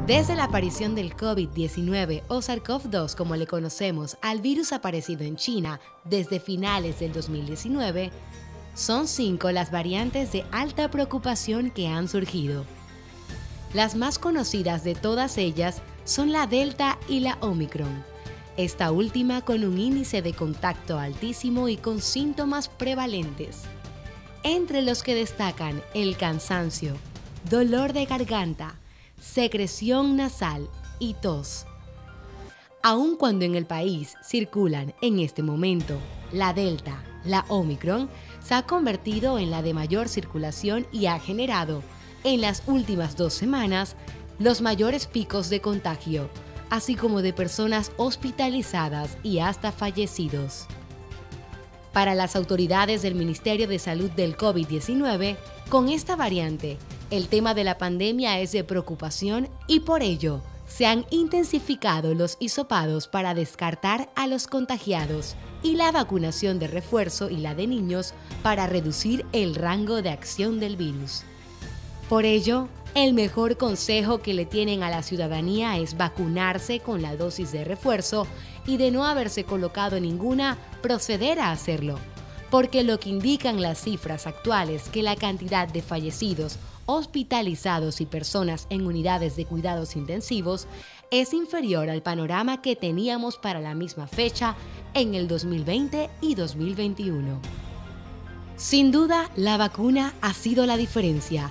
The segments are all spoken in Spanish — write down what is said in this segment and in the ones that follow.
Desde la aparición del COVID-19 o SARS-CoV-2, como le conocemos al virus aparecido en China desde finales del 2019, son 5 las variantes de alta preocupación que han surgido. Las más conocidas de todas ellas son la Delta y la Omicron, esta última con un índice de contacto altísimo y con síntomas prevalentes, entre los que destacan el cansancio, dolor de garganta, secreción nasal y tos. Aun cuando en el país circulan en este momento la Delta, la Omicron se ha convertido en la de mayor circulación y ha generado, en las últimas 2 semanas, los mayores picos de contagio, así como de personas hospitalizadas y hasta fallecidos. Para las autoridades del Ministerio de Salud del COVID-19, con esta variante, el tema de la pandemia es de preocupación y por ello se han intensificado los hisopados para descartar a los contagiados y la vacunación de refuerzo y la de niños para reducir el rango de acción del virus. Por ello, el mejor consejo que le tienen a la ciudadanía es vacunarse con la dosis de refuerzo y de no haberse colocado ninguna, proceder a hacerlo, porque lo que indican las cifras actuales que la cantidad de fallecidos, hospitalizados y personas en unidades de cuidados intensivos es inferior al panorama que teníamos para la misma fecha en el 2020 y 2021. Sin duda, la vacuna ha sido la diferencia.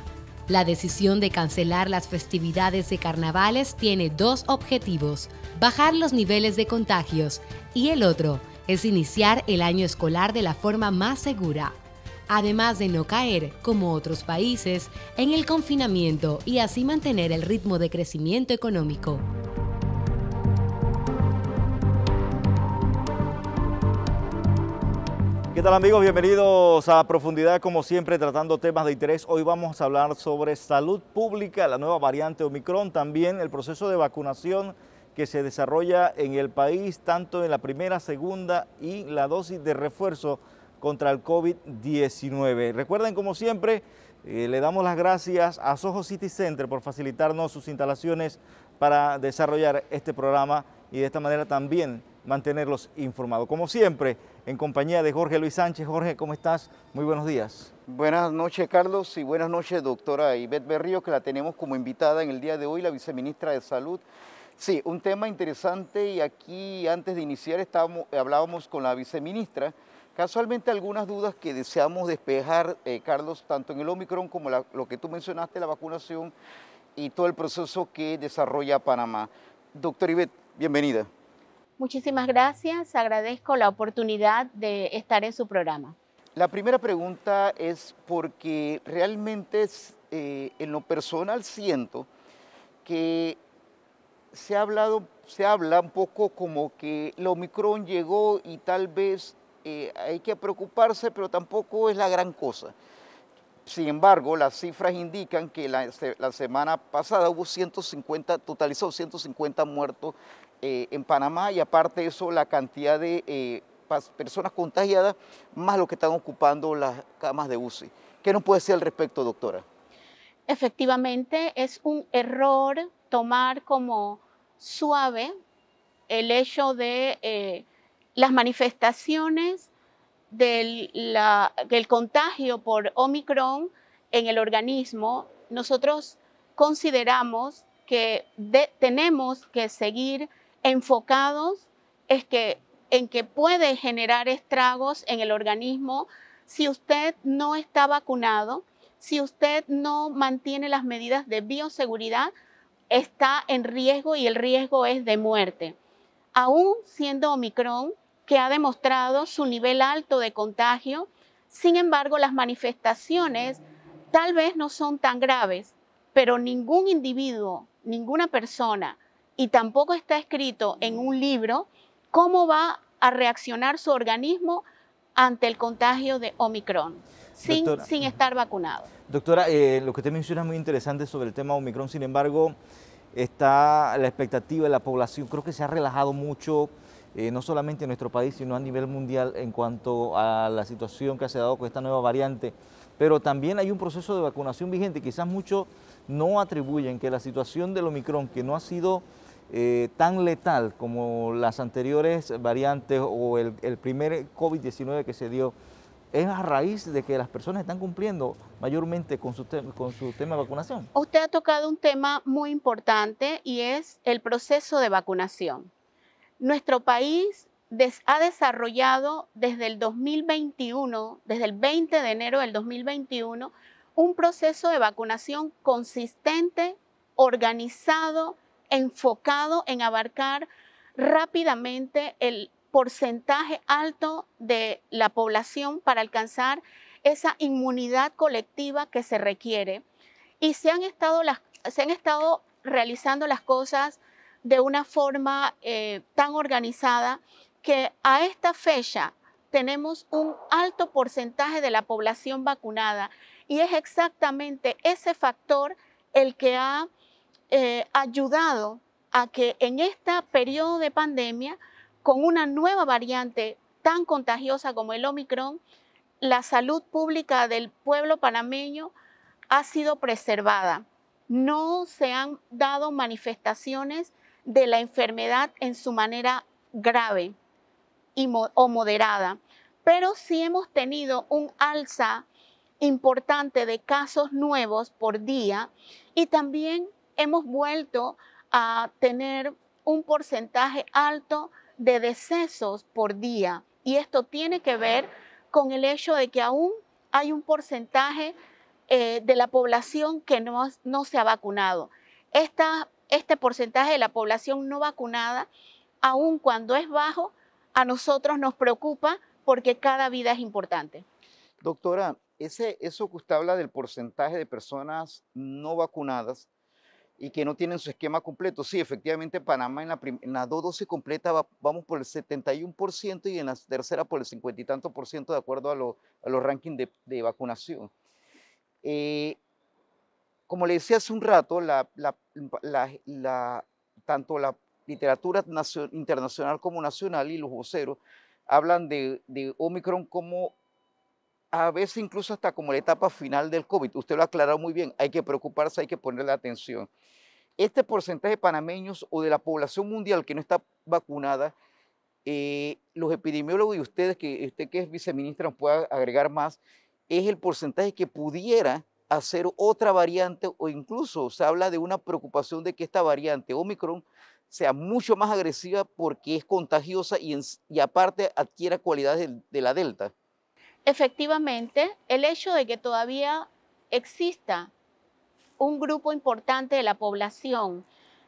La decisión de cancelar las festividades de carnavales tiene 2 objetivos: bajar los niveles de contagios y el otro es iniciar el año escolar de la forma más segura, además de no caer, como otros países, en el confinamiento y así mantener el ritmo de crecimiento económico. ¿Qué tal, amigos? Bienvenidos a Profundidad, como siempre, tratando temas de interés. Hoy vamos a hablar sobre salud pública, la nueva variante Omicron, también el proceso de vacunación que se desarrolla en el país, tanto en la primera, segunda y la dosis de refuerzo contra el COVID-19. Recuerden, como siempre, le damos las gracias a Soho City Center por facilitarnos sus instalaciones para desarrollar este programa y de esta manera también mantenerlos informados. Como siempre, en compañía de Jorge Luis Sánchez. Jorge, ¿cómo estás? Muy buenos días. Buenas noches, Carlos, y buenas noches, doctora Ivette Berrío, que la tenemos como invitada en el día de hoy, la viceministra de Salud. Sí, un tema interesante, y aquí antes de iniciar hablábamos con la viceministra. Casualmente algunas dudas que deseamos despejar, Carlos, tanto en el Omicron como lo que tú mencionaste, la vacunación y todo el proceso que desarrolla Panamá. Doctora Ivette, bienvenida. Muchísimas gracias, agradezco la oportunidad de estar en su programa. La primera pregunta es porque realmente en lo personal siento que se habla un poco como que el Omicron llegó y tal vez hay que preocuparse, pero tampoco es la gran cosa. Sin embargo, las cifras indican que la semana pasada hubo totalizó 150 muertos en Panamá, y aparte de eso, la cantidad de personas contagiadas, más lo que están ocupando las camas de UCI. ¿Qué nos puede decir al respecto, doctora? Efectivamente, es un error tomar como suave el hecho de las manifestaciones del contagio por Omicron en el organismo. Nosotros consideramos que tenemos que seguir enfocados en que puede generar estragos en el organismo si usted no está vacunado, si usted no mantiene las medidas de bioseguridad, está en riesgo, y el riesgo es de muerte. Aún siendo Omicron, que ha demostrado su nivel alto de contagio, sin embargo, las manifestaciones tal vez no son tan graves, pero ningún individuo, ninguna persona, y tampoco está escrito en un libro cómo va a reaccionar su organismo ante el contagio de Omicron, sin estar vacunado. Doctora, lo que usted menciona es muy interesante sobre el tema Omicron. Sin embargo, está la expectativa de la población, creo que se ha relajado mucho, no solamente en nuestro país, sino a nivel mundial, en cuanto a la situación que se ha dado con esta nueva variante. pero también hay un proceso de vacunación vigente. Quizás muchos no atribuyen que la situación del Omicron, que no ha sido tan letal como las anteriores variantes o el primer COVID-19 que se dio, es a raíz de que las personas están cumpliendo mayormente con su tema de vacunación. Usted ha tocado un tema muy importante y es el proceso de vacunación. Nuestro país ha desarrollado desde el 2021, desde el 20 de enero del 2021, un proceso de vacunación consistente, organizado, enfocado en abarcar rápidamente el porcentaje alto de la población para alcanzar esa inmunidad colectiva que se requiere. Y se han estado realizando las cosas de una forma tan organizada que a esta fecha tenemos un alto porcentaje de la población vacunada y es exactamente ese factor el que ha ayudado a que en este periodo de pandemia, con una nueva variante tan contagiosa como el Omicron, la salud pública del pueblo panameño ha sido preservada. No se han dado manifestaciones de la enfermedad en su manera grave o moderada, pero sí hemos tenido un alza importante de casos nuevos por día y también hemos vuelto a tener un porcentaje alto de decesos por día. Y esto tiene que ver con el hecho de que aún hay un porcentaje de la población que no se ha vacunado. Este porcentaje de la población no vacunada, aun cuando es bajo, a nosotros nos preocupa porque cada vida es importante. Doctora, eso que usted habla del porcentaje de personas no vacunadas y que no tienen su esquema completo. Sí, efectivamente, Panamá en la dosis completa vamos por el 71% y en la tercera por el 50 y tanto por ciento de acuerdo a los rankings de vacunación. Como le decía hace un rato, tanto la literatura internacional como nacional y los voceros hablan de Omicron como a veces incluso hasta como la etapa final del COVID. Usted lo ha aclarado muy bien, hay que preocuparse, hay que ponerle atención. Este porcentaje de panameños o de la población mundial que no está vacunada, los epidemiólogos y usted que es viceministra nos pueda agregar más, es el porcentaje que pudiera hacer otra variante o incluso se habla de una preocupación de que esta variante Omicron sea mucho más agresiva porque es contagiosa y aparte adquiera cualidades de la Delta. Efectivamente, el hecho de que todavía exista un grupo importante de la población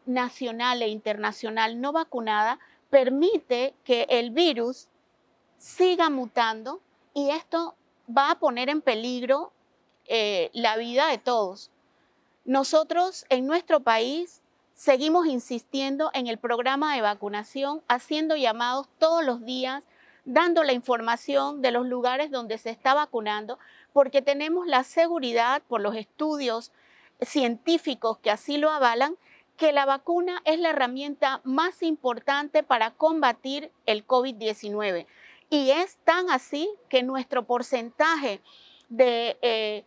nacional e internacional no vacunada permite que el virus siga mutando y esto va a poner en peligro la vida de todos. Nosotros en nuestro país seguimos insistiendo en el programa de vacunación, haciendo llamados todos los días, dando la información de los lugares donde se está vacunando, porque tenemos la seguridad por los estudios científicos que así lo avalan, que la vacuna es la herramienta más importante para combatir el COVID-19. Y es tan así que nuestro porcentaje de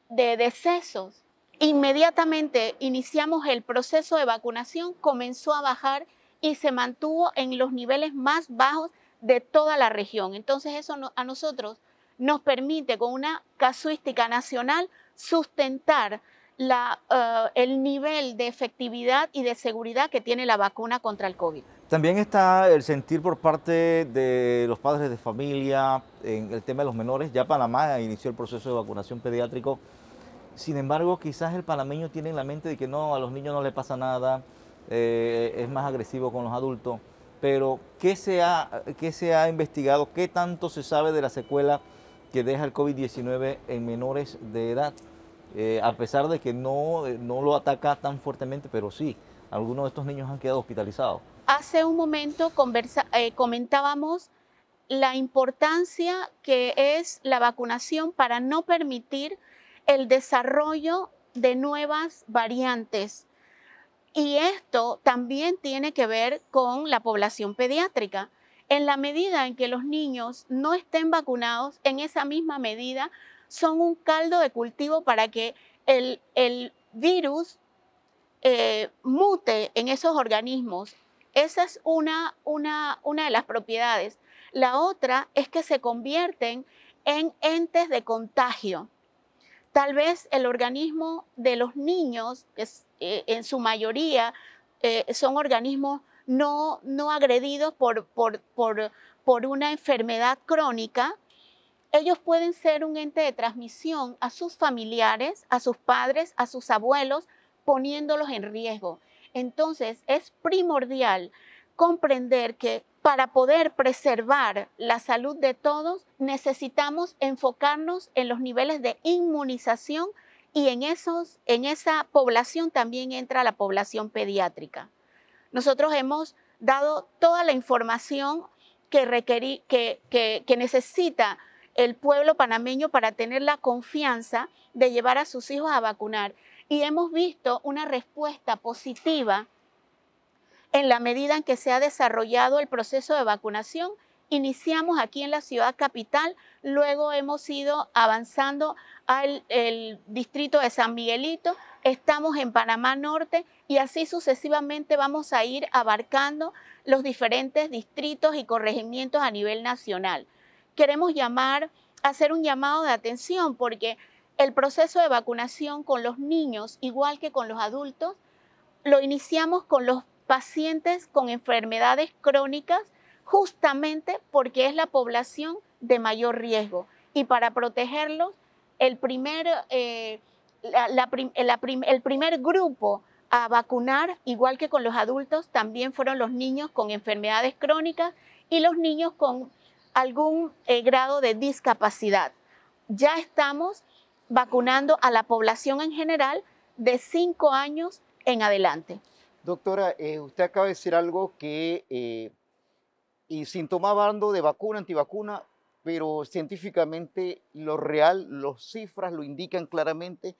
decesos, inmediatamente iniciamos el proceso de vacunación, comenzó a bajar y se mantuvo en los niveles más bajos de toda la región. Entonces eso a nosotros nos permite con una casuística nacional sustentar el nivel de efectividad y de seguridad que tiene la vacuna contra el COVID. También está el sentir por parte de los padres de familia en el tema de los menores. Ya Panamá inició el proceso de vacunación pediátrico. Sin embargo, quizás el panameño tiene en la mente de que no, a los niños no les pasa nada, es más agresivo con los adultos. Pero, ¿qué se ha investigado? ¿Qué tanto se sabe de la secuela que deja el COVID-19 en menores de edad? A pesar de que no lo ataca tan fuertemente, pero sí, algunos de estos niños han quedado hospitalizados. Hace un momento comentábamos la importancia que es la vacunación para no permitir el desarrollo de nuevas variantes. Y esto también tiene que ver con la población pediátrica. En la medida en que los niños no estén vacunados, en esa misma medida son un caldo de cultivo para que el virus mute en esos organismos. Esa es una de las propiedades. La otra es que se convierten en entes de contagio. Tal vez el organismo de los niños, en su mayoría, son organismos no agredidos por una enfermedad crónica. Ellos pueden ser un ente de transmisión a sus familiares, a sus padres, a sus abuelos, poniéndolos en riesgo. Entonces, es primordial comprender que para poder preservar la salud de todos, necesitamos enfocarnos en los niveles de inmunización y en esa población también entra la población pediátrica. Nosotros hemos dado toda la información que necesita el pueblo panameño para tener la confianza de llevar a sus hijos a vacunar. Y hemos visto una respuesta positiva en la medida en que se ha desarrollado el proceso de vacunación. Iniciamos aquí en la ciudad capital, luego hemos ido avanzando al distrito de San Miguelito, estamos en Panamá Norte y así sucesivamente vamos a ir abarcando los diferentes distritos y corregimientos a nivel nacional. Queremos hacer un llamado de atención porque el proceso de vacunación con los niños, igual que con los adultos, lo iniciamos con los pacientes con enfermedades crónicas, justamente porque es la población de mayor riesgo. Y para protegerlos, el primer grupo a vacunar, igual que con los adultos, también fueron los niños con enfermedades crónicas y los niños con algún grado de discapacidad. Ya estamos vacunando a la población en general de 5 años en adelante. Doctora, usted acaba de decir algo que, y sin tomar bando de vacuna, antivacuna, pero científicamente lo real, las cifras lo indican claramente,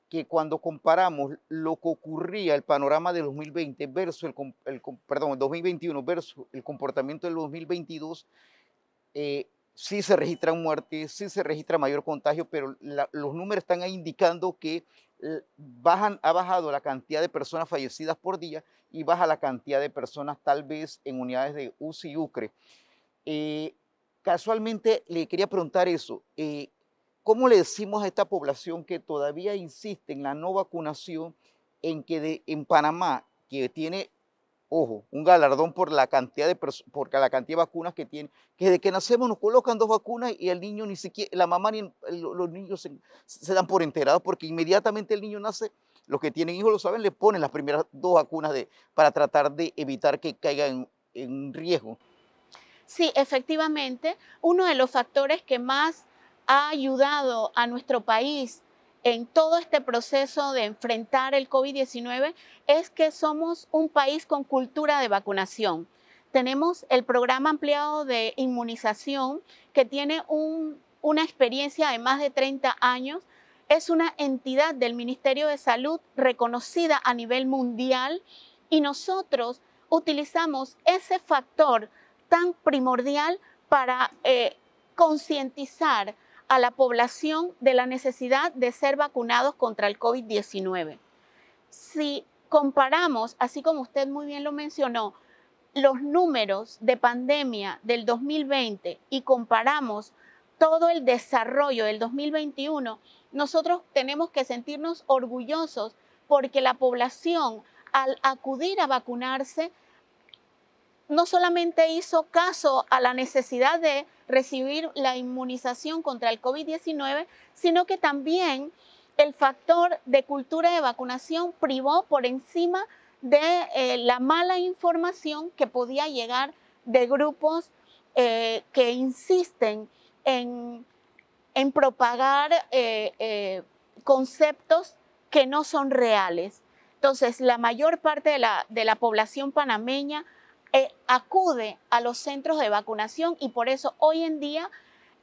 que cuando comparamos lo que ocurría, el panorama del 2020 versus el 2021 versus el comportamiento del 2022, sí se registran muertes, sí se registra mayor contagio, pero los números están ahí indicando que ha bajado la cantidad de personas fallecidas por día y baja la cantidad de personas tal vez en unidades de UCI y UCRE. Casualmente le quería preguntar eso, ¿cómo le decimos a esta población que todavía insiste en la no vacunación, en Panamá, que tiene, ojo, un galardón por la cantidad de vacunas que tiene, que desde que nacemos nos colocan 2 vacunas y el niño ni siquiera, la mamá ni los niños se dan por enterados porque inmediatamente el niño nace, los que tienen hijos lo saben, le ponen las primeras 2 vacunas para tratar de evitar que caiga en riesgo? Sí, efectivamente, uno de los factores que más ha ayudado a nuestro país en todo este proceso de enfrentar el COVID-19 es que somos un país con cultura de vacunación. Tenemos el programa ampliado de inmunización que tiene una experiencia de más de 30 años. Es una entidad del Ministerio de Salud reconocida a nivel mundial y nosotros utilizamos ese factor tan primordial para concientizar a la población de la necesidad de ser vacunados contra el COVID-19. Si comparamos, así como usted muy bien lo mencionó, los números de pandemia del 2020 y comparamos todo el desarrollo del 2021, nosotros tenemos que sentirnos orgullosos porque la población, al acudir a vacunarse, no solamente hizo caso a la necesidad de recibir la inmunización contra el COVID-19, sino que también el factor de cultura de vacunación privó por encima de la mala información que podía llegar de grupos que insisten en propagar conceptos que no son reales. Entonces, la mayor parte de la población panameña acude a los centros de vacunación y por eso hoy en día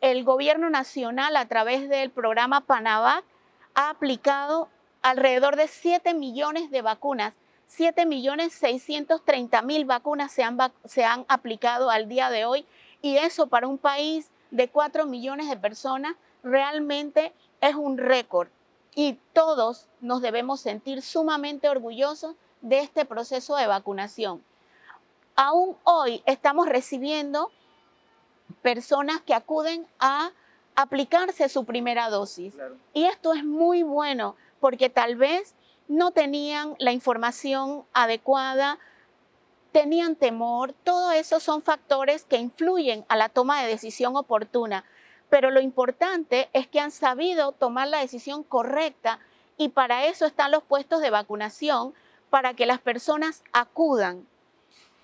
el gobierno nacional a través del programa Panavac ha aplicado alrededor de 7 millones de vacunas. 7.630.000 vacunas se han aplicado al día de hoy y eso para un país de 4 millones de personas realmente es un récord y todos nos debemos sentir sumamente orgullosos de este proceso de vacunación. Aún hoy estamos recibiendo personas que acuden a aplicarse su primera dosis. Claro. Y esto es muy bueno porque tal vez no tenían la información adecuada, tenían temor, todo eso son factores que influyen a la toma de decisión oportuna. Pero lo importante es que han sabido tomar la decisión correcta y para eso están los puestos de vacunación, para que las personas acudan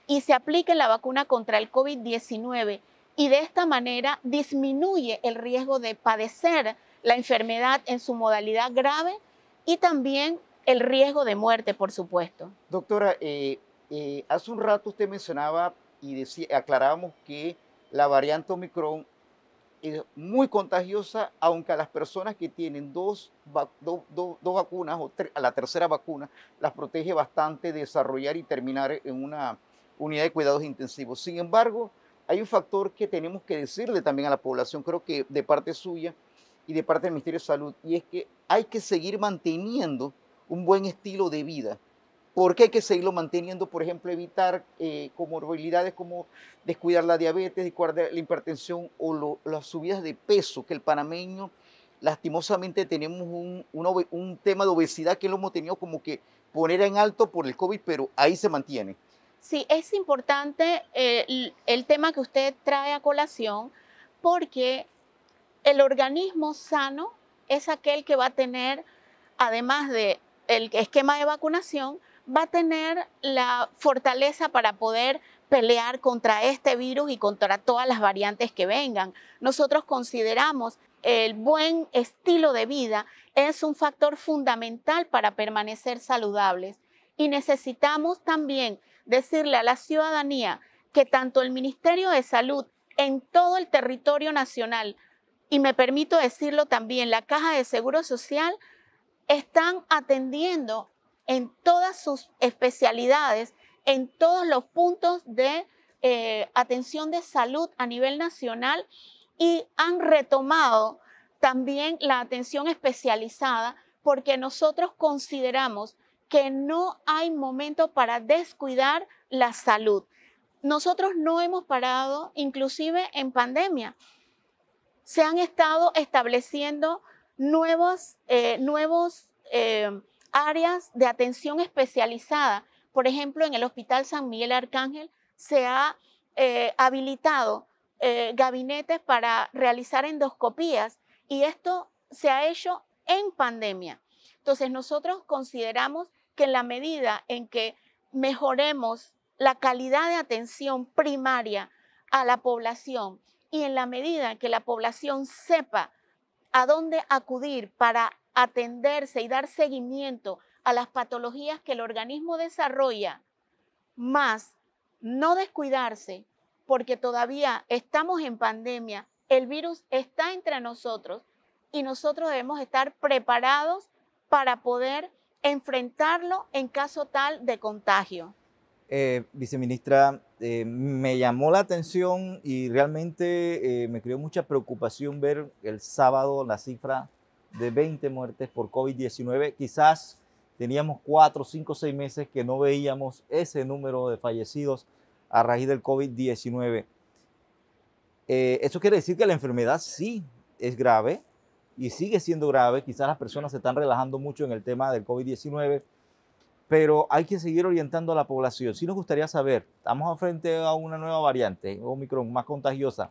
y se aplique la vacuna contra el COVID-19 y de esta manera disminuye el riesgo de padecer la enfermedad en su modalidad grave y también el riesgo de muerte, por supuesto. Doctora, hace un rato usted mencionaba y aclarábamos que la variante Omicron es muy contagiosa, aunque a las personas que tienen dos vacunas o a la tercera vacuna las protege bastante de desarrollar y terminar en una unidad de cuidados intensivos. Sin embargo, hay un factor que tenemos que decirle también a la población, creo que de parte suya y de parte del Ministerio de Salud, y es que hay que seguir manteniendo un buen estilo de vida. ¿Por qué hay que seguirlo manteniendo? Por ejemplo, evitar comorbilidades como descuidar la diabetes, descuidar la hipertensión o las subidas de peso, que el panameño, lastimosamente, tenemos un tema de obesidad que lo hemos tenido como que poner en alto por el COVID, pero ahí se mantiene. Sí, es importante el tema que usted trae a colación porque el organismo sano es aquel que va a tener, además del esquema de vacunación, va a tener la fortaleza para poder pelear contra este virus y contra todas las variantes que vengan. Nosotros consideramos el buen estilo de vida es un factor fundamental para permanecer saludables y necesitamos también decirle a la ciudadanía que tanto el Ministerio de Salud en todo el territorio nacional y me permito decirlo también, la Caja de Seguro Social están atendiendo en todas sus especialidades, en todos los puntos de atención de salud a nivel nacional y han retomado también la atención especializada porque nosotros consideramos que no hay momento para descuidar la salud. Nosotros no hemos parado, inclusive en pandemia. Se han estado estableciendo nuevos áreas de atención especializada. Por ejemplo, en el Hospital San Miguel Arcángel se ha habilitado gabinetes para realizar endoscopías y esto se ha hecho en pandemia. Entonces, nosotros consideramos que en la medida en que mejoremos la calidad de atención primaria a la población y en la medida en que la población sepa a dónde acudir para atenderse y dar seguimiento a las patologías que el organismo desarrolla, más no descuidarse, porque todavía estamos en pandemia, el virus está entre nosotros y nosotros debemos estar preparados para poder enfrentarlo en caso tal de contagio. Viceministra, me llamó la atención y realmente me creó mucha preocupación ver el sábado la cifra de 20 muertes por COVID-19. Quizás teníamos 4, 5, 6 meses que no veíamos ese número de fallecidos a raíz del COVID-19. Eso quiere decir que la enfermedad sí es grave y sigue siendo grave. Quizás las personas se están relajando mucho en el tema del COVID-19, pero hay que seguir orientando a la población. Sí nos gustaría saber, estamos frente a una nueva variante, Omicron, más contagiosa.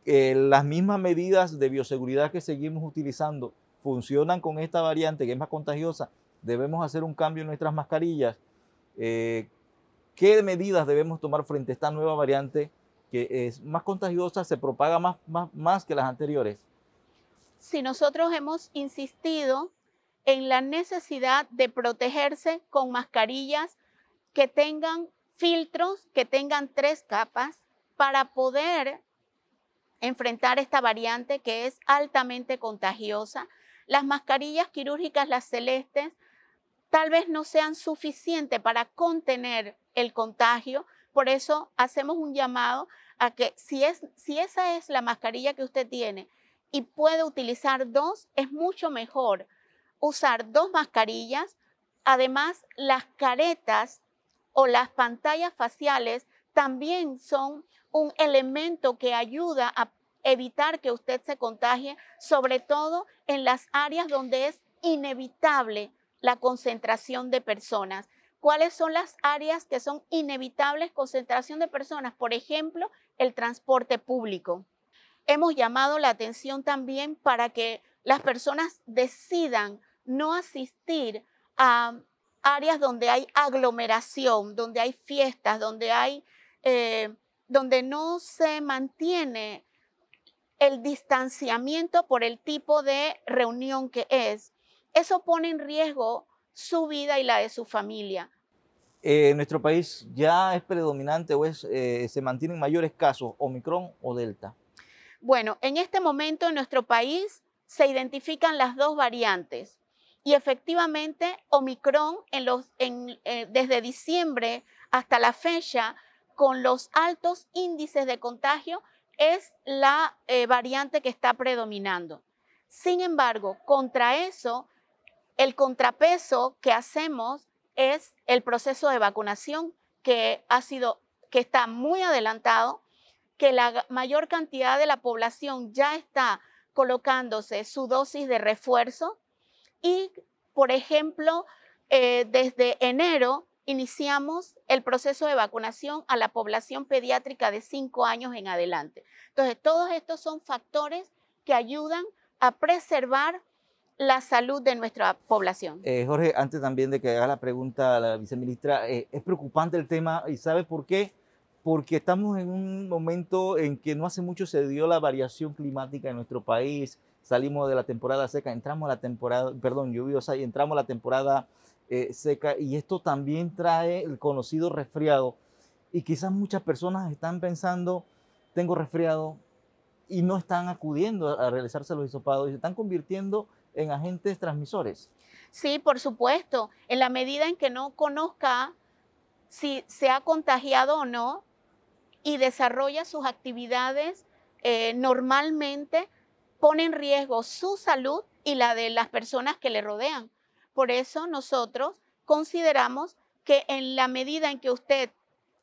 Las mismas medidas de bioseguridad que seguimos utilizando funcionan con esta variante que es más contagiosa. Debemos hacer un cambio en nuestras mascarillas. ¿Qué medidas debemos tomar frente a esta nueva variante que es más contagiosa, se propaga más que las anteriores? Si nosotros hemos insistido en la necesidad de protegerse con mascarillas que tengan filtros, que tengan 3 capas para poder enfrentar esta variante que es altamente contagiosa. Las mascarillas quirúrgicas, las celestes, tal vez no sean suficientes para contener el contagio. Por eso hacemos un llamado a que si esa es la mascarilla que usted tiene y puede utilizar dos, es mucho mejor usar dos mascarillas. Además, las caretas o las pantallas faciales también son un elemento que ayuda a evitar que usted se contagie, sobre todo en las áreas donde es inevitable la concentración de personas. ¿Cuáles son las áreas que son inevitables concentración de personas? Por ejemplo, el transporte público. Hemos llamado la atención también para que las personas decidan no asistir a áreas donde hay aglomeración, donde hay fiestas, donde no se mantiene el distanciamiento por el tipo de reunión que es. Eso pone en riesgo su vida y la de su familia. ¿En nuestro país ya es predominante o se mantienen mayores casos, Omicron o Delta? Bueno, en este momento en nuestro país se identifican las dos variantes y efectivamente Omicron desde diciembre hasta la fecha, con los altos índices de contagio, es la variante que está predominando. Sin embargo, contra eso, el contrapeso que hacemos es el proceso de vacunación que está muy adelantado, que la mayor cantidad de la población ya está colocándose su dosis de refuerzo y, por ejemplo, desde enero iniciamos el proceso de vacunación a la población pediátrica de 5 años en adelante. Entonces, todos estos son factores que ayudan a preservar la salud de nuestra población. Jorge, antes también de que haga la pregunta a la viceministra, es preocupante el tema y ¿sabe por qué? Porque estamos en un momento en que no hace mucho se dio la variación climática en nuestro país, salimos de la temporada seca, entramos a la temporada, lluviosa y entramos a la temporada seca y esto también trae el conocido resfriado y quizás muchas personas están pensando, tengo resfriado y no están acudiendo a realizarse los hisopados y se están convirtiendo en agentes transmisores. Sí, por supuesto. En la medida en que no conozca si se ha contagiado o no y desarrolla sus actividades normalmente, pone en riesgo su salud y la de las personas que le rodean. Por eso nosotros consideramos que en la medida en que usted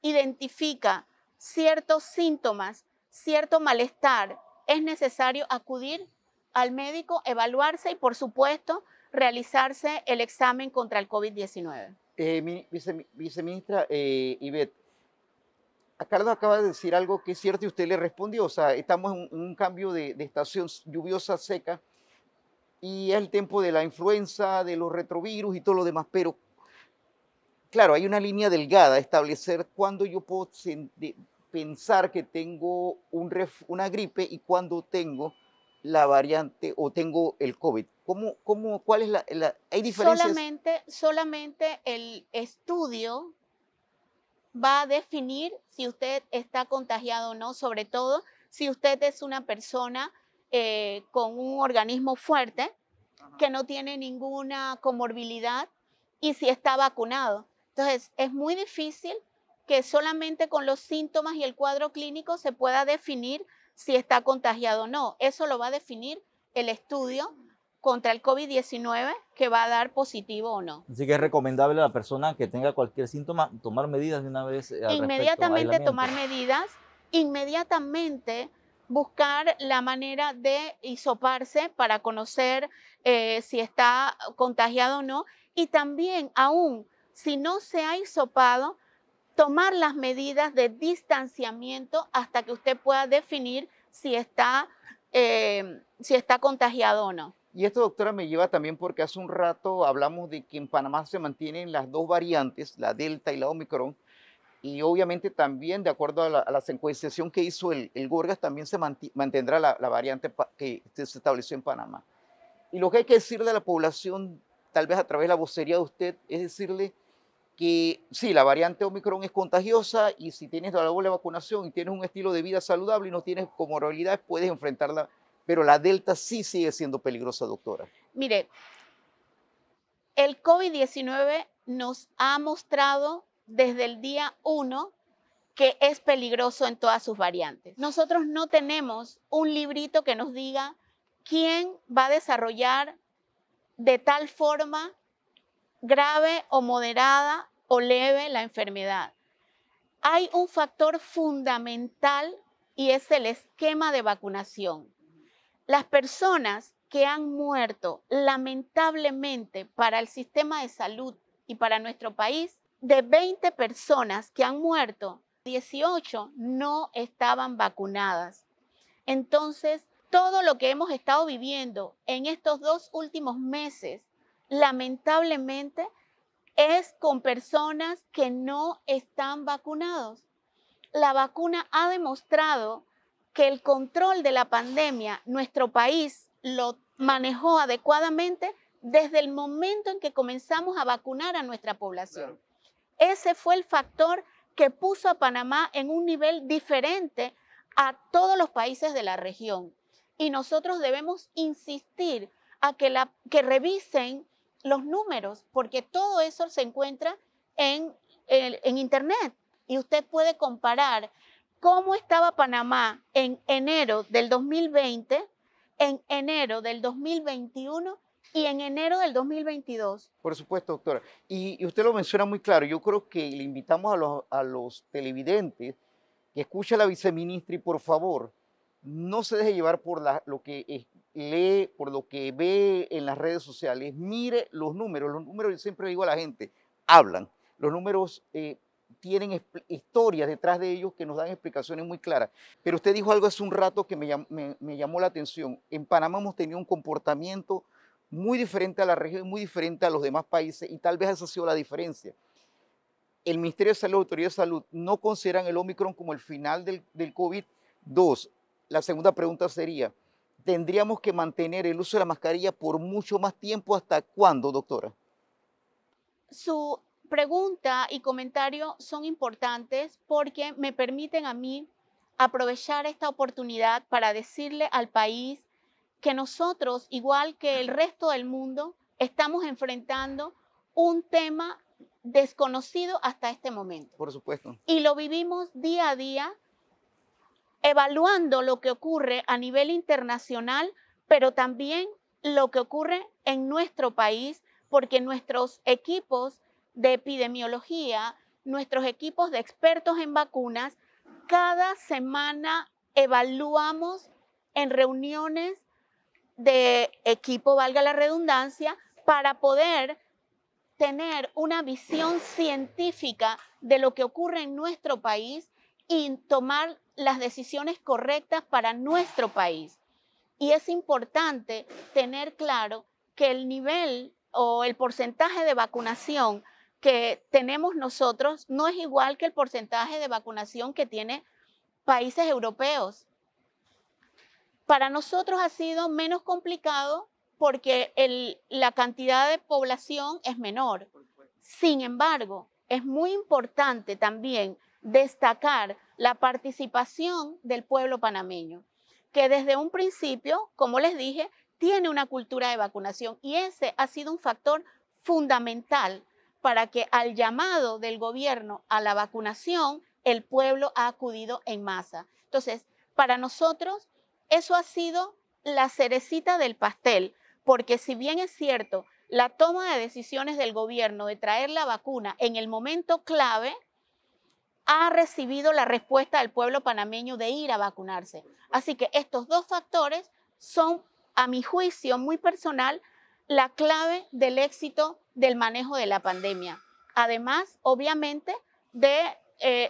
identifica ciertos síntomas, cierto malestar, es necesario acudir al médico, evaluarse y, por supuesto, realizarse el examen contra el COVID-19. Viceministra Ivette, Carlos acaba de decir algo que es cierto y usted le respondió. O sea, estamos en un cambio de estación lluviosa, seca, y es el tiempo de la influenza, de los retrovirus y todo lo demás. Pero, claro, hay una línea delgada, establecer cuándo yo puedo pensar que tengo una gripe y cuándo tengo la variante o tengo el COVID. ¿Cuál es hay diferencias? Solamente el estudio va a definir si usted está contagiado o no, sobre todo si usted es una persona con un organismo fuerte, que no tiene ninguna comorbilidad y si está vacunado. Entonces, es muy difícil que solamente con los síntomas y el cuadro clínico se pueda definir si está contagiado o no. Eso lo va a definir el estudio contra el COVID-19 que va a dar positivo o no. Así que es recomendable a la persona que tenga cualquier síntoma tomar medidas de una vez al inmediatamente tomar medidas, inmediatamente buscar la manera de hisoparse para conocer si está contagiado o no y también aún si no se ha hisopado, tomar las medidas de distanciamiento hasta que usted pueda definir si está contagiado o no. Y esto, doctora, me lleva también porque hace un rato hablamos de que en Panamá se mantienen las dos variantes, la Delta y la Omicron, y obviamente también, de acuerdo a la secuenciación que hizo el Gorgas, también se mantendrá la variante que se estableció en Panamá. Y lo que hay que decirle a la población, tal vez a través de la vocería de usted, es decirle que sí, la variante Omicron es contagiosa y si tienes la doble vacunación y tienes un estilo de vida saludable y no tienes comorbilidades, puedes enfrentarla, pero la Delta sí sigue siendo peligrosa, doctora. Mire, el COVID-19 nos ha mostrado desde el día 1 que es peligroso en todas sus variantes. Nosotros no tenemos un librito que nos diga quién va a desarrollar de tal forma grave o moderada o leve la enfermedad. Hay un factor fundamental y es el esquema de vacunación. Las personas que han muerto lamentablemente para el sistema de salud y para nuestro país, de 20 personas que han muerto, 18 no estaban vacunadas. Entonces, todo lo que hemos estado viviendo en estos 2 últimos meses, lamentablemente, es con personas que no están vacunados. La vacuna ha demostrado que el control de la pandemia, nuestro país lo manejó adecuadamente desde el momento en que comenzamos a vacunar a nuestra población. Ese fue el factor que puso a Panamá en un nivel diferente a todos los países de la región. Y nosotros debemos insistir a que revisen los números, porque todo eso se encuentra en Internet. Y usted puede comparar cómo estaba Panamá en enero del 2020, en enero del 2021 y en enero del 2022. Por supuesto, doctora. Y usted lo menciona muy claro. Yo creo que le invitamos a los televidentes que escuchen a la viceministra y por favor, no se deje llevar por lo que lee, por lo que ve en las redes sociales. Mire los números. Los números, yo siempre digo a la gente, hablan. Los números tienen historias detrás de ellos que nos dan explicaciones muy claras. Pero usted dijo algo hace un rato que me llamó la atención. En Panamá hemos tenido un comportamiento muy diferente a la región, muy diferente a los demás países y tal vez esa ha sido la diferencia. El Ministerio de Salud, la Autoridad de Salud, no consideran el Omicron como el final del COVID. 2, la segunda pregunta sería, ¿tendríamos que mantener el uso de la mascarilla por mucho más tiempo? ¿Hasta cuándo, doctora? Su pregunta y comentario son importantes porque me permiten a mí aprovechar esta oportunidad para decirle al país que nosotros, igual que el resto del mundo, estamos enfrentando un tema desconocido hasta este momento. Por supuesto. Y lo vivimos día a día, evaluando lo que ocurre a nivel internacional, pero también lo que ocurre en nuestro país, porque nuestros equipos de epidemiología, nuestros equipos de expertos en vacunas, cada semana evaluamos en reuniones de equipo, valga la redundancia, para poder tener una visión científica de lo que ocurre en nuestro país y tomar las decisiones correctas para nuestro país. Y es importante tener claro que el nivel o el porcentaje de vacunación que tenemos nosotros no es igual que el porcentaje de vacunación que tiene países europeos. Para nosotros ha sido menos complicado porque la cantidad de población es menor. Sin embargo, es muy importante también destacar la participación del pueblo panameño, que desde un principio, como les dije, tiene una cultura de vacunación y ese ha sido un factor fundamental para que al llamado del gobierno a la vacunación, el pueblo ha acudido en masa. Entonces, para nosotros, eso ha sido la cerecita del pastel, porque si bien es cierto, la toma de decisiones del gobierno de traer la vacuna en el momento clave, ha recibido la respuesta del pueblo panameño de ir a vacunarse. Así que estos dos factores son, a mi juicio muy personal, la clave del éxito del manejo de la pandemia. Además, obviamente, de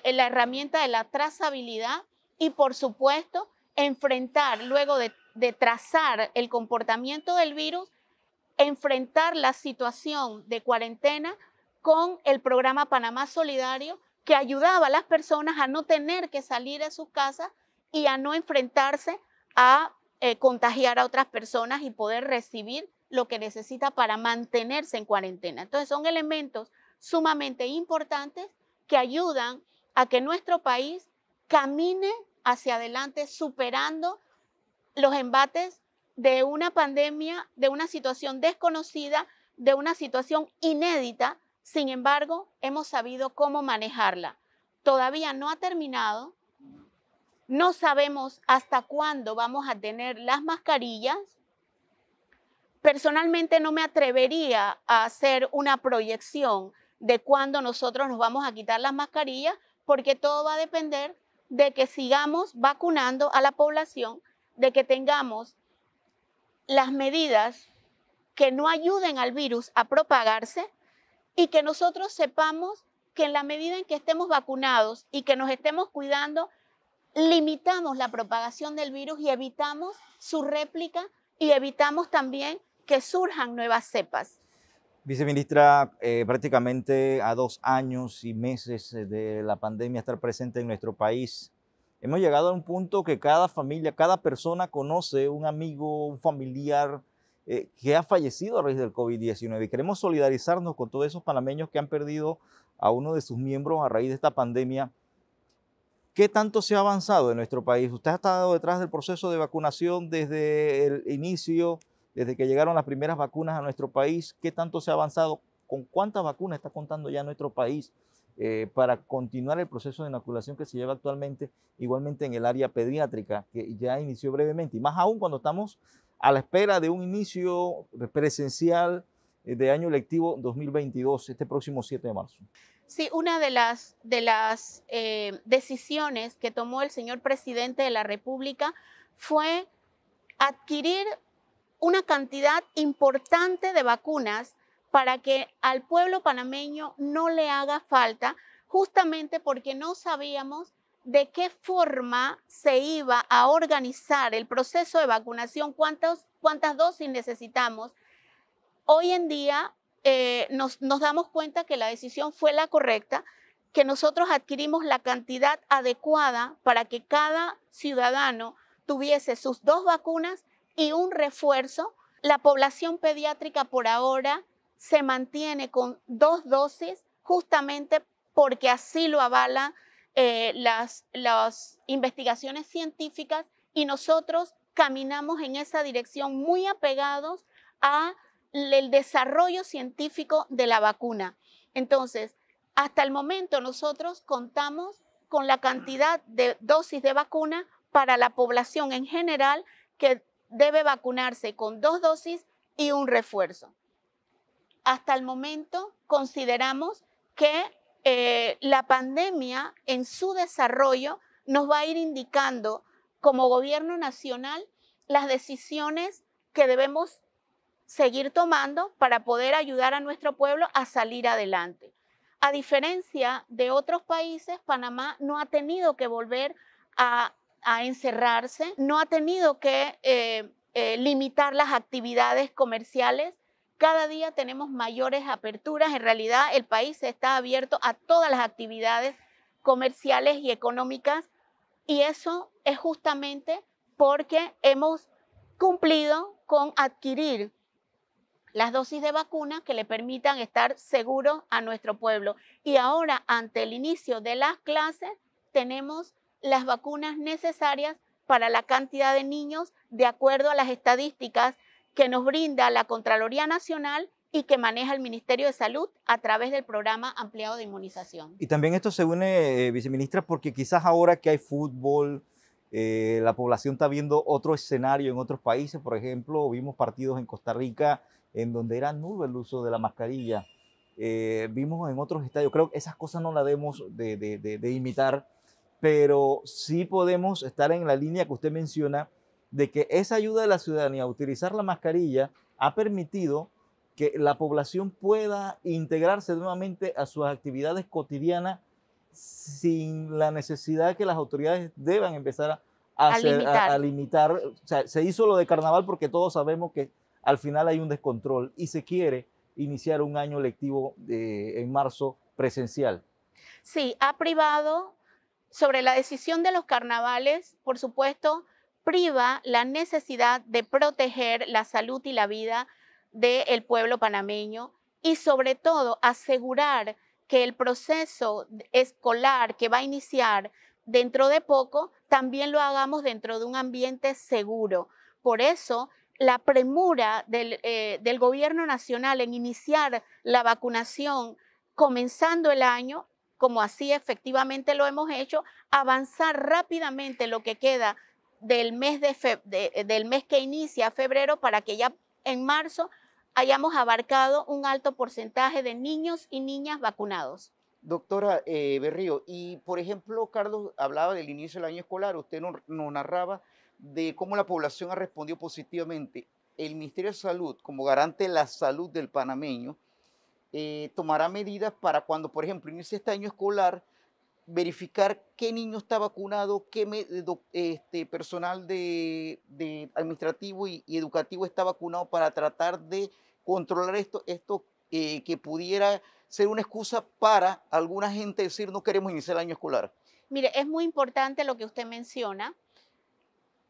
la herramienta de la trazabilidad y, por supuesto, enfrentar, luego de trazar el comportamiento del virus, enfrentar la situación de cuarentena con el programa Panamá Solidario, que ayudaba a las personas a no tener que salir de sus casas y a no enfrentarse a contagiar a otras personas y poder recibir lo que necesita para mantenerse en cuarentena. Entonces son elementos sumamente importantes que ayudan a que nuestro país camine hacia adelante superando los embates de una pandemia, de una situación desconocida, de una situación inédita. Sin embargo, hemos sabido cómo manejarla. Todavía no ha terminado. No sabemos hasta cuándo vamos a tener las mascarillas. Personalmente no me atrevería a hacer una proyección de cuándo nosotros nos vamos a quitar las mascarillas, porque todo va a depender de que sigamos vacunando a la población, de que tengamos las medidas que no ayuden al virus a propagarse y que nosotros sepamos que en la medida en que estemos vacunados y que nos estemos cuidando, limitamos la propagación del virus y evitamos su réplica y evitamos también que surjan nuevas cepas. Viceministra, prácticamente a 2 años y meses de la pandemia estar presente en nuestro país, hemos llegado a un punto que cada familia, cada persona conoce un amigo, un familiar que ha fallecido a raíz del COVID-19 y queremos solidarizarnos con todos esos panameños que han perdido a uno de sus miembros a raíz de esta pandemia. ¿Qué tanto se ha avanzado en nuestro país? Usted ha estado detrás del proceso de vacunación desde el inicio, desde que llegaron las primeras vacunas a nuestro país. ¿Qué tanto se ha avanzado? ¿Con cuántas vacunas está contando ya nuestro país para continuar el proceso de inoculación que se lleva actualmente, igualmente en el área pediátrica, que ya inició brevemente? Y más aún cuando estamos a la espera de un inicio presencial de año lectivo 2022, este próximo 7 de marzo. Sí, una de las decisiones que tomó el señor presidente de la República fue adquirir una cantidad importante de vacunas para que al pueblo panameño no le haga falta, justamente porque no sabíamos de qué forma se iba a organizar el proceso de vacunación, cuántas dosis necesitamos. Hoy en día nos damos cuenta que la decisión fue la correcta, que nosotros adquirimos la cantidad adecuada para que cada ciudadano tuviese sus 2 vacunas y un refuerzo. La población pediátrica por ahora se mantiene con 2 dosis, justamente porque así lo avalan las investigaciones científicas, y nosotros caminamos en esa dirección muy apegados al desarrollo científico de la vacuna. Entonces, hasta el momento nosotros contamos con la cantidad de dosis de vacuna para la población en general, que debe vacunarse con 2 dosis y un refuerzo. Hasta el momento consideramos que la pandemia en su desarrollo nos va a ir indicando como gobierno nacional las decisiones que debemos seguir tomando para poder ayudar a nuestro pueblo a salir adelante. A diferencia de otros países, Panamá no ha tenido que volver a encerrarse, no ha tenido que limitar las actividades comerciales. Cada día tenemos mayores aperturas. En realidad, el país está abierto a todas las actividades comerciales y económicas, y eso es justamente porque hemos cumplido con adquirir las dosis de vacuna que le permitan estar seguros a nuestro pueblo. Y ahora, ante el inicio de las clases, tenemos las vacunas necesarias para la cantidad de niños, de acuerdo a las estadísticas que nos brinda la Contraloría Nacional y que maneja el Ministerio de Salud a través del programa ampliado de inmunización. Y también esto se une, viceministra, porque quizás ahora que hay fútbol, la población está viendo otro escenario en otros países. Por ejemplo, vimos partidos en Costa Rica en donde era nulo el uso de la mascarilla. Vimos en otros estadios. Creo que esas cosas no las debemos de imitar, pero sí podemos estar en la línea que usted menciona, de que esa ayuda de la ciudadanía a utilizar la mascarilla ha permitido que la población pueda integrarse nuevamente a sus actividades cotidianas sin la necesidad de que las autoridades deban empezar a limitar. O sea, se hizo lo de carnaval porque todos sabemos que al final hay un descontrol y se quiere iniciar un año lectivo en marzo presencial. Sí, ha privado sobre la decisión de los carnavales, por supuesto, priva la necesidad de proteger la salud y la vida del pueblo panameño, y sobre todo asegurar que el proceso escolar que va a iniciar dentro de poco también lo hagamos dentro de un ambiente seguro. Por eso, la premura del gobierno nacional en iniciar la vacunación comenzando el año, como así efectivamente lo hemos hecho, avanzar rápidamente lo que queda del mes que inicia febrero, para que ya en marzo hayamos abarcado un alto porcentaje de niños y niñas vacunados. Doctora Berrío, y por ejemplo, Carlos hablaba del inicio del año escolar, usted nos narraba de cómo la población ha respondido positivamente. El Ministerio de Salud, como garante de la salud del panameño, tomará medidas para cuando, por ejemplo, inicie este año escolar, verificar qué niño está vacunado, qué personal administrativo y educativo está vacunado para tratar de controlar esto que pudiera ser una excusa para alguna gente decir no queremos iniciar el año escolar. Mire, es muy importante lo que usted menciona.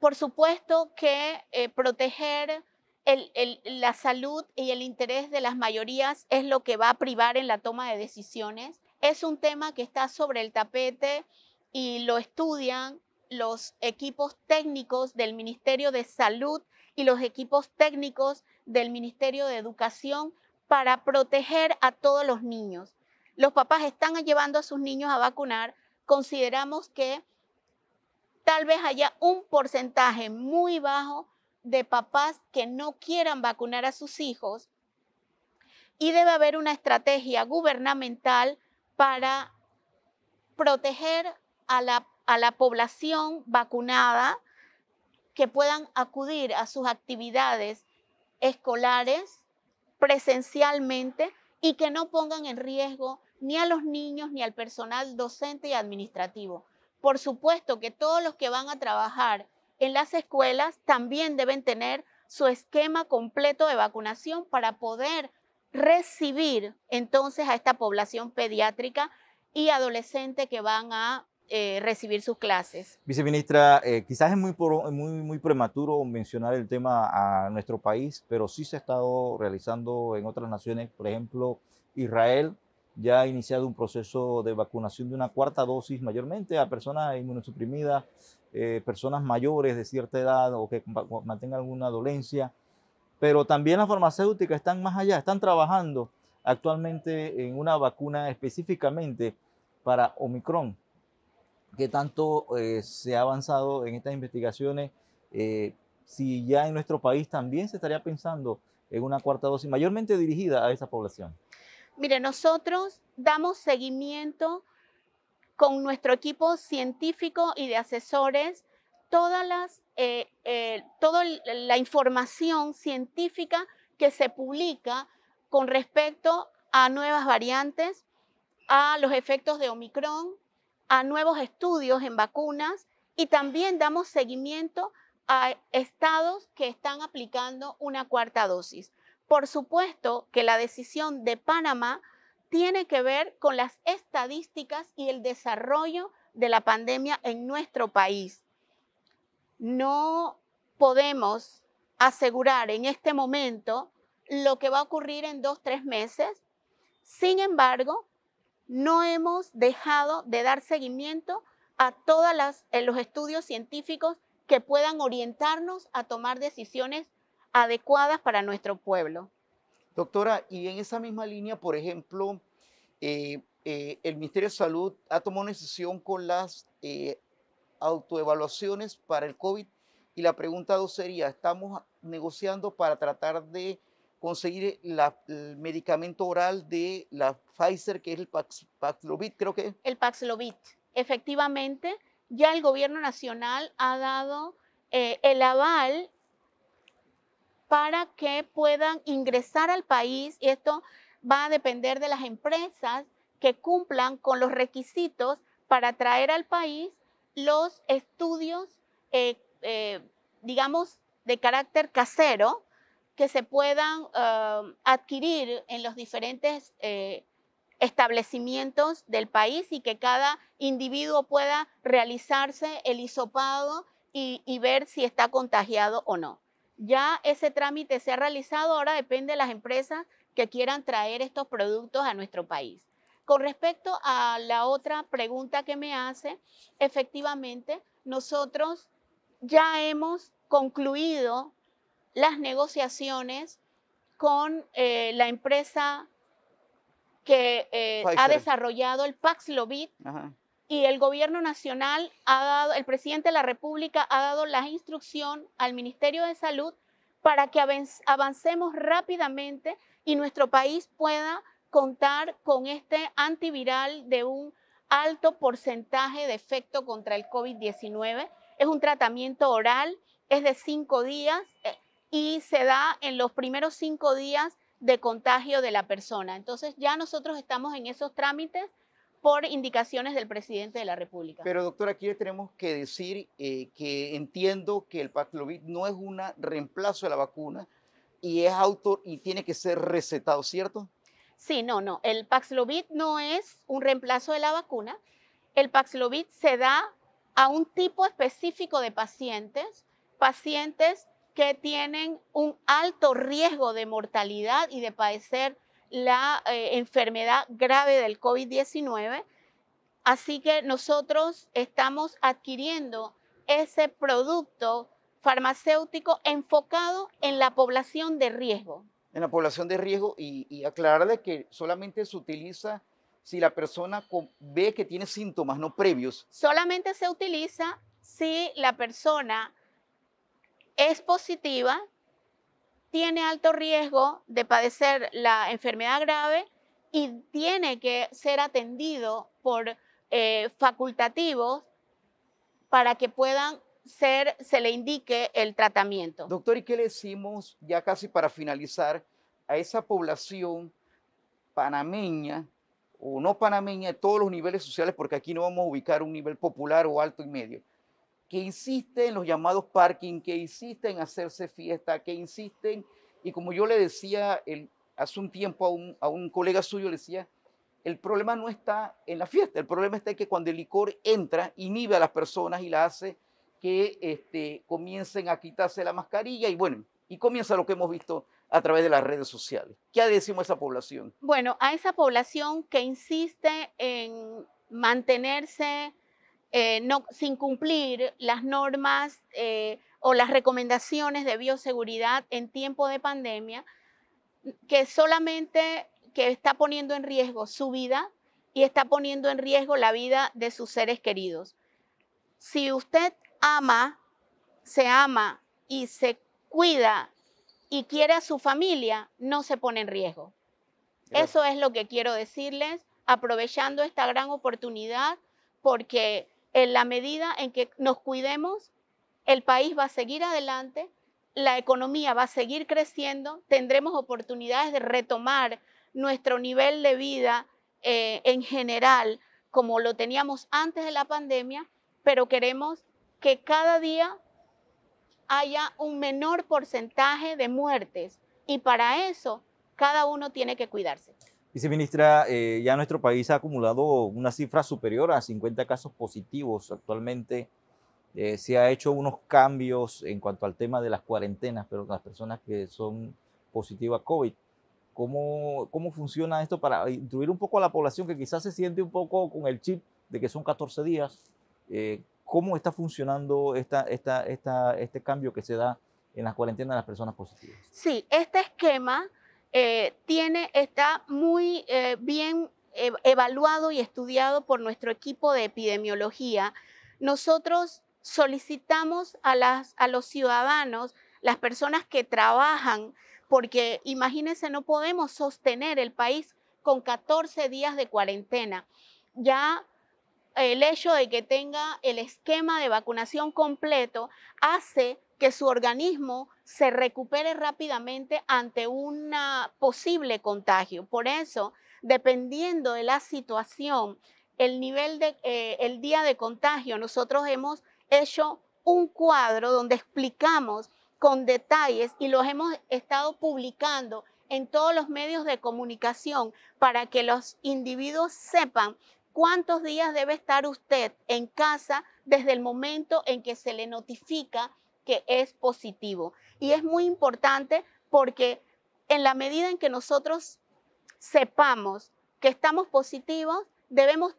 Por supuesto que proteger la salud y el interés de las mayorías es lo que va a privar en la toma de decisiones. Es un tema que está sobre el tapete y lo estudian los equipos técnicos del Ministerio de Salud y los equipos técnicos del Ministerio de Educación para proteger a todos los niños. Los papás están llevando a sus niños a vacunar. Consideramos que tal vez haya un porcentaje muy bajo de papás que no quieran vacunar a sus hijos y debe haber una estrategia gubernamental para proteger a la población vacunada, que puedan acudir a sus actividades escolares presencialmente y que no pongan en riesgo ni a los niños ni al personal docente y administrativo. Por supuesto que todos los que van a trabajar en las escuelas también deben tener su esquema completo de vacunación para poder recibir entonces a esta población pediátrica y adolescente que van a recibir sus clases. Viceministra, quizás es muy prematuro mencionar el tema a nuestro país, pero sí se ha estado realizando en otras naciones. Por ejemplo, Israel ya ha iniciado un proceso de vacunación de una cuarta dosis, mayormente a personas inmunosuprimidas, personas mayores de cierta edad o que mantengan alguna dolencia. Pero también las farmacéuticas están más allá, están trabajando actualmente en una vacuna específicamente para Omicron. ¿Qué tanto se ha avanzado en estas investigaciones? Si ya en nuestro país también se estaría pensando en una cuarta dosis mayormente dirigida a esa población. Mire, nosotros damos seguimiento con nuestro equipo científico y de asesores toda la información científica que se publica con respecto a nuevas variantes, a los efectos de Omicron, a nuevos estudios en vacunas, y también damos seguimiento a estados que están aplicando una cuarta dosis. Por supuesto que la decisión de Panamá tiene que ver con las estadísticas y el desarrollo de la pandemia en nuestro país. No podemos asegurar en este momento lo que va a ocurrir en 2 o 3 meses. Sin embargo, no hemos dejado de dar seguimiento a todos los estudios científicos que puedan orientarnos a tomar decisiones adecuadas para nuestro pueblo. Doctora, y en esa misma línea, por ejemplo, el Ministerio de Salud ha tomado una decisión con las autoevaluaciones para el COVID, y la pregunta 2 sería, ¿estamos negociando para tratar de conseguir el medicamento oral de la Pfizer, que es el Paxlovid, creo que es? El Paxlovid. Efectivamente, ya el gobierno nacional ha dado el aval para que puedan ingresar al país, y esto va a depender de las empresas que cumplan con los requisitos para traer al país los estudios, digamos, de carácter casero, que se puedan adquirir en los diferentes establecimientos del país, y que cada individuo pueda realizarse el hisopado y ver si está contagiado o no. Ya ese trámite se ha realizado, ahora depende de las empresas que quieran traer estos productos a nuestro país. Con respecto a la otra pregunta que me hace, efectivamente, nosotros ya hemos concluido las negociaciones con la empresa que ha desarrollado el Paxlovid. Ajá. Y el gobierno nacional el presidente de la República ha dado la instrucción al Ministerio de Salud para que avancemos rápidamente y nuestro país pueda contar con este antiviral de un alto porcentaje de efecto contra el COVID-19. Es un tratamiento oral, es de 5 días y se da en los primeros 5 días de contagio de la persona. Entonces ya nosotros estamos en esos trámites por indicaciones del presidente de la República. Pero doctora, aquí le tenemos que decir que entiendo que el Paxlovid no es un reemplazo de la vacuna y es y tiene que ser recetado, ¿cierto? Sí, no. El Paxlovid no es un reemplazo de la vacuna. El Paxlovid se da a un tipo específico de pacientes que tienen un alto riesgo de mortalidad y de padecer la enfermedad grave del COVID-19. Así que nosotros estamos adquiriendo ese producto farmacéutico enfocado en la población de riesgo. En la población de riesgo y aclararle que solamente se utiliza si la persona ve que tiene síntomas no previos. Solamente se utiliza si la persona es positiva, tiene alto riesgo de padecer la enfermedad grave y tiene que ser atendido por facultativos para que se le indique el tratamiento. Doctor, ¿y qué le decimos ya casi para finalizar a esa población panameña o no panameña de todos los niveles sociales, porque aquí no vamos a ubicar un nivel popular o alto y medio, que insiste en los llamados parking, que insiste en hacerse fiesta, que insisten, y como yo le decía hace un tiempo a un colega suyo, le decía, el problema no está en la fiesta, el problema está en que cuando el licor entra, inhibe a las personas y las hace que comiencen a quitarse la mascarilla y comienza lo que hemos visto a través de las redes sociales. ¿Qué decimos a esa población? Bueno, a esa población que insiste en mantenerse sin cumplir las normas o las recomendaciones de bioseguridad en tiempo de pandemia, que está poniendo en riesgo su vida y está poniendo en riesgo la vida de sus seres queridos. Si usted se ama y se cuida y quiere a su familia, no se pone en riesgo. Gracias. Eso es lo que quiero decirles, aprovechando esta gran oportunidad, porque en la medida en que nos cuidemos, el país va a seguir adelante, la economía va a seguir creciendo, tendremos oportunidades de retomar nuestro nivel de vida en general, como lo teníamos antes de la pandemia, pero queremos que cada día haya un menor porcentaje de muertes y para eso cada uno tiene que cuidarse. Viceministra, ya nuestro país ha acumulado una cifra superior a 50 casos positivos actualmente. Se ha hecho unos cambios en cuanto al tema de las cuarentenas, pero las personas que son positivas a COVID. ¿Cómo funciona esto para instruir un poco a la población que quizás se siente un poco con el chip de que son 14 días? ¿Cómo está funcionando este cambio que se da en las cuarentenas de las personas positivas? Sí, este esquema está muy bien evaluado y estudiado por nuestro equipo de epidemiología. Nosotros solicitamos a los ciudadanos, las personas que trabajan, porque imagínense, no podemos sostener el país con 14 días de cuarentena. Ya el hecho de que tenga el esquema de vacunación completo hace que su organismo se recupere rápidamente ante un posible contagio. Por eso, dependiendo de la situación, el día de contagio, nosotros hemos hecho un cuadro donde explicamos con detalles y los hemos estado publicando en todos los medios de comunicación para que los individuos sepan cuántos días debe estar usted en casa desde el momento en que se le notifica que es positivo. Y es muy importante porque en la medida en que nosotros sepamos que estamos positivos, debemos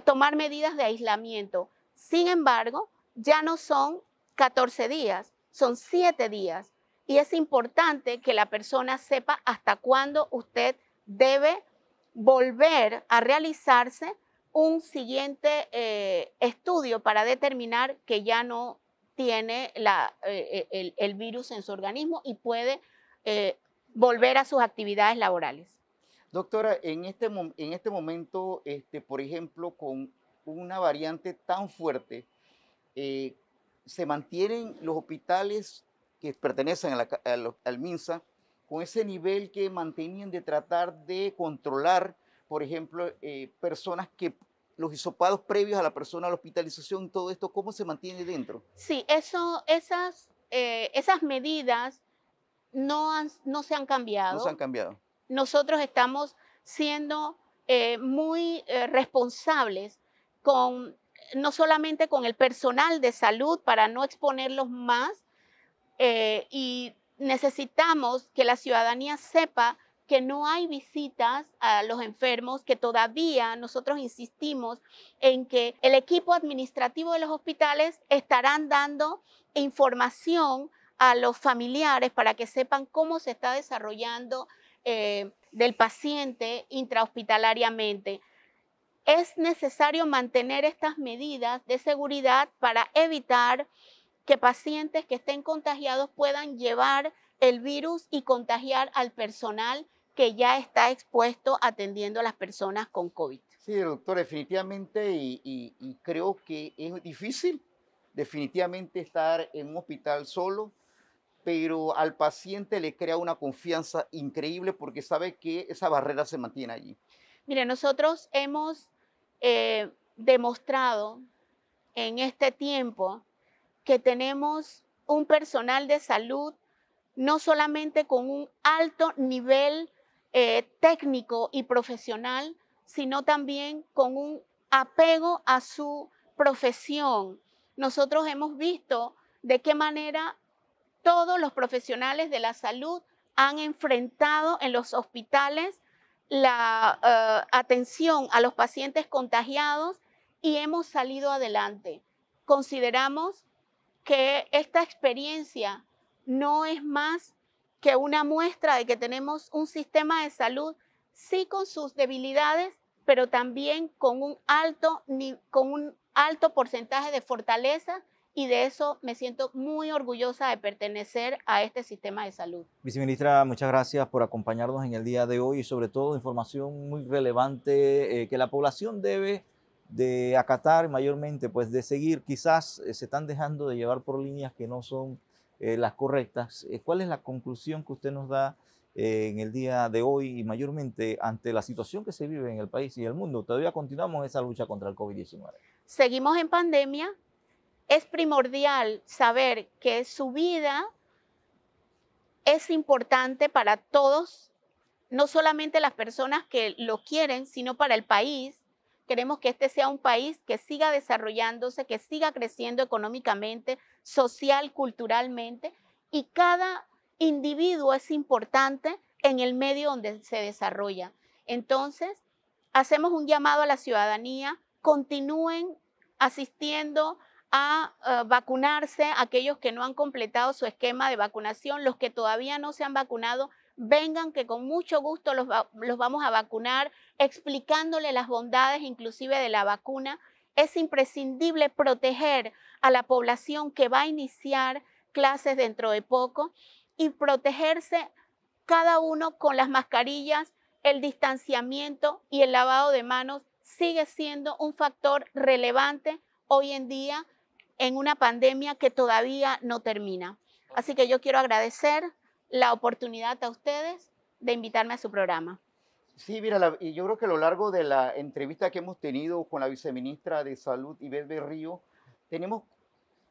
tomar medidas de aislamiento. Sin embargo, ya no son 14 días, son 7 días. Y es importante que la persona sepa hasta cuándo usted debe volver a realizarse un siguiente estudio para determinar que ya no tiene el virus en su organismo y puede volver a sus actividades laborales. Doctora, en este momento, por ejemplo, con una variante tan fuerte, se mantienen los hospitales que pertenecen al MINSA con ese nivel que mantenían de tratar de controlar, por ejemplo, personas que los hisopados previos a la persona a la hospitalización, todo esto, ¿cómo se mantiene dentro? Sí, esas medidas no se han No se han cambiado. cambiado. Nosotros estamos siendo muy responsables no solamente con el personal de salud para no exponerlos más, y necesitamos que la ciudadanía sepa que no hay visitas a los enfermos, que todavía nosotros insistimos en que el equipo administrativo de los hospitales estarán dando información a los familiares para que sepan cómo se está desarrollando del paciente intrahospitalariamente. Es necesario mantener estas medidas de seguridad para evitar que pacientes que estén contagiados puedan llevar el virus y contagiar al personal que ya está expuesto atendiendo a las personas con COVID. Sí, doctor, definitivamente, y creo que es difícil definitivamente estar en un hospital solo, pero al paciente le crea una confianza increíble porque sabe que esa barrera se mantiene allí. Mire, nosotros hemos demostrado en este tiempo que tenemos un personal de salud no solamente con un alto nivel técnico y profesional, sino también con un apego a su profesión. Nosotros hemos visto de qué manera todos los profesionales de la salud han enfrentado en los hospitales la atención a los pacientes contagiados y hemos salido adelante. Consideramos que esta experiencia no es más que una muestra de que tenemos un sistema de salud, sí con sus debilidades, pero también con un alto porcentaje de fortaleza, y de eso me siento muy orgullosa de pertenecer a este sistema de salud. Viceministra, muchas gracias por acompañarnos en el día de hoy y sobre todo información muy relevante que la población debe de acatar mayormente, pues de seguir. Quizás se están dejando de llevar por líneas que no son las correctas. ¿Cuál es la conclusión que usted nos da en el día de hoy y mayormente ante la situación que se vive en el país y el mundo? Todavía continuamos esa lucha contra el COVID-19. Seguimos en pandemia. Es primordial saber que su vida es importante para todos, no solamente las personas que lo quieren, sino para el país. Queremos que este sea un país que siga desarrollándose, que siga creciendo económicamente, social, culturalmente, y cada individuo es importante en el medio donde se desarrolla. Entonces, hacemos un llamado a la ciudadanía: continúen asistiendo a vacunarse, aquellos que no han completado su esquema de vacunación, los que todavía no se han vacunado, vengan, que con mucho gusto los vamos a vacunar, explicándole las bondades inclusive de la vacuna. Es imprescindible proteger a la población que va a iniciar clases dentro de poco y protegerse cada uno con las mascarillas. El distanciamiento y el lavado de manos sigue siendo un factor relevante hoy en día en una pandemia que todavía no termina. Así que yo quiero agradecer la oportunidad a ustedes de invitarme a su programa. Sí, mira, y yo creo que a lo largo de la entrevista que hemos tenido con la viceministra de Salud, Ivette Berrío, tenemos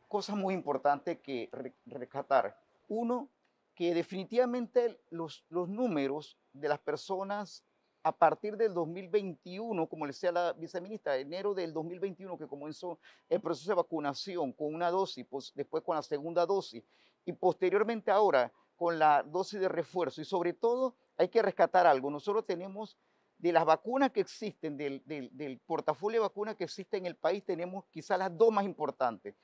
cosas muy importantes que rescatar. Uno, que definitivamente los números de las personas a partir del 2021, como le decía la viceministra, enero del 2021 que comenzó el proceso de vacunación con una dosis, pues después con la segunda dosis y posteriormente ahora con la dosis de refuerzo. Y sobre todo hay que rescatar algo. Nosotros tenemos de las vacunas que existen, del portafolio de vacunas que existe en el país, tenemos quizás las dos más importantes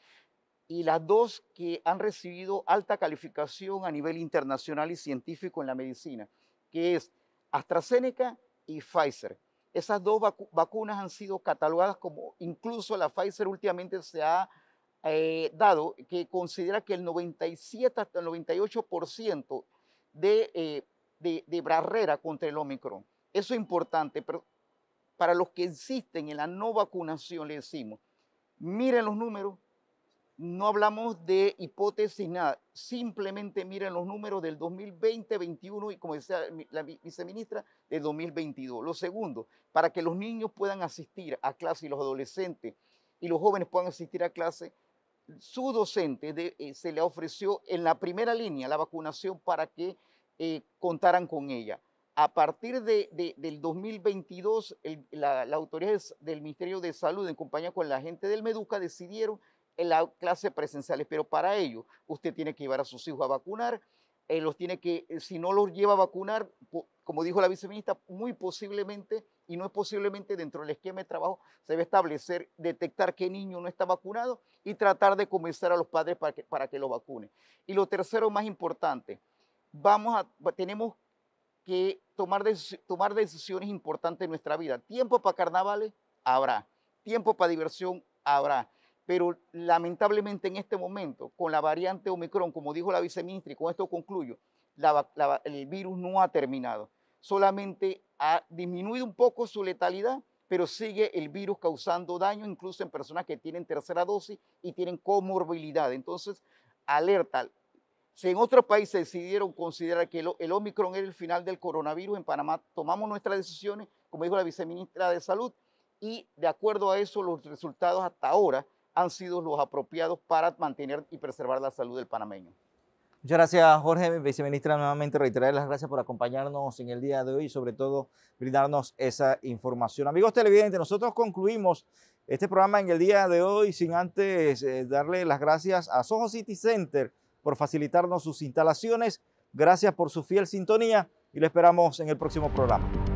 y las dos que han recibido alta calificación a nivel internacional y científico en la medicina, que es AstraZeneca y Pfizer. Esas dos vacunas han sido catalogadas como, incluso la Pfizer últimamente se ha dado que considera que el 97 hasta el 98% de barrera contra el Omicron. Eso es importante, pero para los que insisten en la no vacunación, le decimos, miren los números, no hablamos de hipótesis, nada, simplemente miren los números del 2020, 2021 y, como decía la viceministra, del 2022. Lo segundo, para que los niños puedan asistir a clase y los adolescentes y los jóvenes puedan asistir a clase, su docente se le ofreció en la primera línea la vacunación para que contaran con ella. A partir del 2022, la autoridad del Ministerio de Salud, en compañía con la gente del Meduca, decidieron en las clases presenciales, pero para ello usted tiene que llevar a sus hijos a vacunar, los tiene que, si no los lleva a vacunar, como dijo la viceministra, muy posiblemente, y no es posiblemente, dentro del esquema de trabajo se debe establecer, detectar qué niño no está vacunado y tratar de convencer a los padres para que lo vacunen. Y lo tercero, más importante, tenemos que tomar decisiones importantes en nuestra vida. Tiempo para carnavales habrá, tiempo para diversión habrá, pero lamentablemente en este momento, con la variante Omicron, como dijo la viceministra, y con esto concluyo, el virus no ha terminado, solamente ha disminuido un poco su letalidad, pero sigue el virus causando daño, incluso en personas que tienen tercera dosis y tienen comorbilidad. Entonces, alerta. Si en otros países decidieron considerar que el Omicron era el final del coronavirus, en Panamá tomamos nuestras decisiones, como dijo la viceministra de Salud, y de acuerdo a eso los resultados hasta ahora han sido los apropiados para mantener y preservar la salud del panameño. Muchas gracias, Jorge, viceministra. Nuevamente reiterar las gracias por acompañarnos en el día de hoy y sobre todo brindarnos esa información. Amigos televidentes, nosotros concluimos este programa en el día de hoy sin antes darle las gracias a Soho City Center por facilitarnos sus instalaciones. Gracias por su fiel sintonía y lo esperamos en el próximo programa.